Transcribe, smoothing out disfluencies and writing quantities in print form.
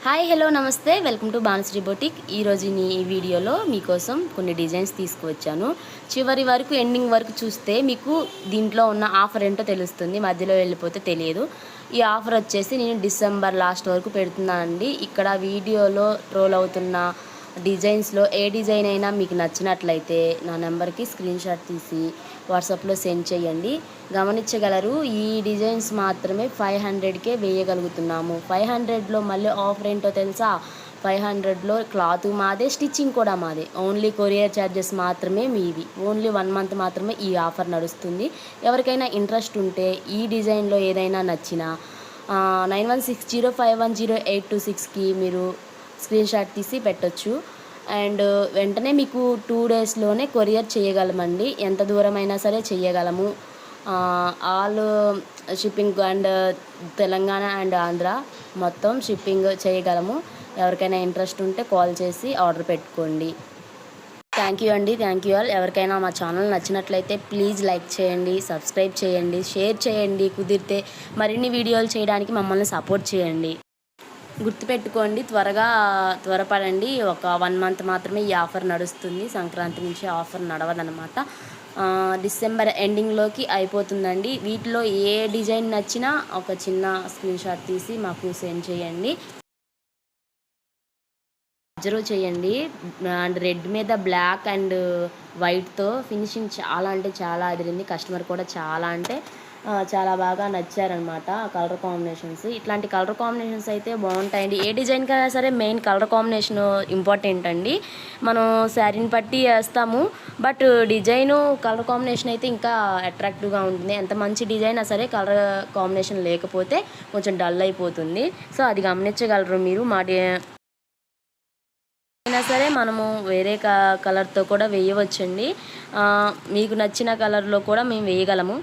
Hi hello నమస్తే welcome to Bhanusri boutique. ఈరోజు ఈ వీడియోలో మీకోసం కొన్ని డిజైన్స్ తీసుకువచ్చాను. చివరి వరకు ఎండింగ్ వరకు చూస్తే మీకు దీంట్లో ఉన్న ఆఫర్ ఏంటో తెలుస్తుంది. మధ్యలో వెళ్ళిపోతే తెలియదు. ఈ ఆఫర్ వచ్చేసి నేను డిసెంబర్ లాస్ట్ వరకు పెడుతున్నానండి. ఇక్కడ వీడియోలో ట్రోల్ అవుతున్న డిజైన్స్లో ఏ డిజైన్ అయినా మీకు నచ్చినట్లయితే నా నెంబర్కి స్క్రీన్ షాట్ తీసి వాట్సాప్లో సెండ్ చేయండి. గమనించగలరు, ఈ డిజైన్స్ మాత్రమే 500కే వేయగలుగుతున్నాము. 500లో మళ్ళీ ఆఫర్ ఏంటో తెలుసా? 500లో క్లాత్ మాదే, స్టిచ్చింగ్ కూడా మాదే. ఓన్లీ కొరియర్ ఛార్జెస్ మాత్రమే మీవి. ఓన్లీ 1 మంత్ మాత్రమే ఈ ఆఫర్ నడుస్తుంది. ఎవరికైనా ఇంట్రెస్ట్ ఉంటే ఈ డిజైన్లో ఏదైనా నచ్చినా 9160510826కి మీరు స్క్రీన్ షాట్ తీసి పెట్టొచ్చు. అండ్ వెంటనే మీకు 2 డేస్లోనే కొరియర్ చేయగలమండి. ఎంత దూరమైనా సరే చేయగలము. All shipping and Telangana and Andhra మొత్తం షిప్పింగ్ చేయగలము. ఎవరికైనా ఇంట్రెస్ట్ ఉంటే కాల్ చేసి ఆర్డర్ పెట్టుకోండి. థ్యాంక్ యూ అండి. Thank you all. ఎవరికైనా మా ఛానల్ నచ్చినట్లయితే ప్లీజ్ లైక్ చేయండి, సబ్స్క్రైబ్ చేయండి, షేర్ చేయండి. కుదిరితే మరిన్ని వీడియోలు చేయడానికి మమ్మల్ని సపోర్ట్ చేయండి. గుర్తుపెట్టుకోండి, త్వరపడండి. ఒక 1 మంత్ మాత్రమే ఈ ఆఫర్ నడుస్తుంది. సంక్రాంతి నుంచి ఆఫర్ నడవదనమాట. డిసెంబర్ ఎండింగ్లోకి అయిపోతుందండి. వీటిలో ఏ డిజైన్ నచ్చినా ఒక చిన్న స్క్రీన్ షాట్ తీసి మాకు సెండ్ చేయండి. అబ్జర్వ్ చేయండి, అండ్ రెడ్ మీద బ్లాక్ అండ్ వైట్తో ఫినిషింగ్ చాలా అంటే చాలా అదిరింది. కస్టమర్ కూడా చాలా బాగా నచ్చారనమాట కలర్ కాంబినేషన్స్. ఇట్లాంటి కలర్ కాంబినేషన్స్ అయితే బాగుంటాయండి. ఏ డిజైన్కైనా సరే మెయిన్ కలర్ కాంబినేషన్ ఇంపార్టెంట్ అండి. మనం శారీని బట్టి వేస్తాము, బట్ డిజైను కలర్ కాంబినేషన్ అయితే ఇంకా అట్రాక్టివ్గా ఉంటుంది. ఎంత మంచి డిజైన్ అయినా సరే కలర్ కాంబినేషన్ లేకపోతే కొంచెం డల్ అయిపోతుంది. సో అది గమనించగలరు మీరు. అయినా సరే మనము వేరే కలర్తో కూడా వేయవచ్చండి. మీకు నచ్చిన కలర్లో కూడా మేము వేయగలము.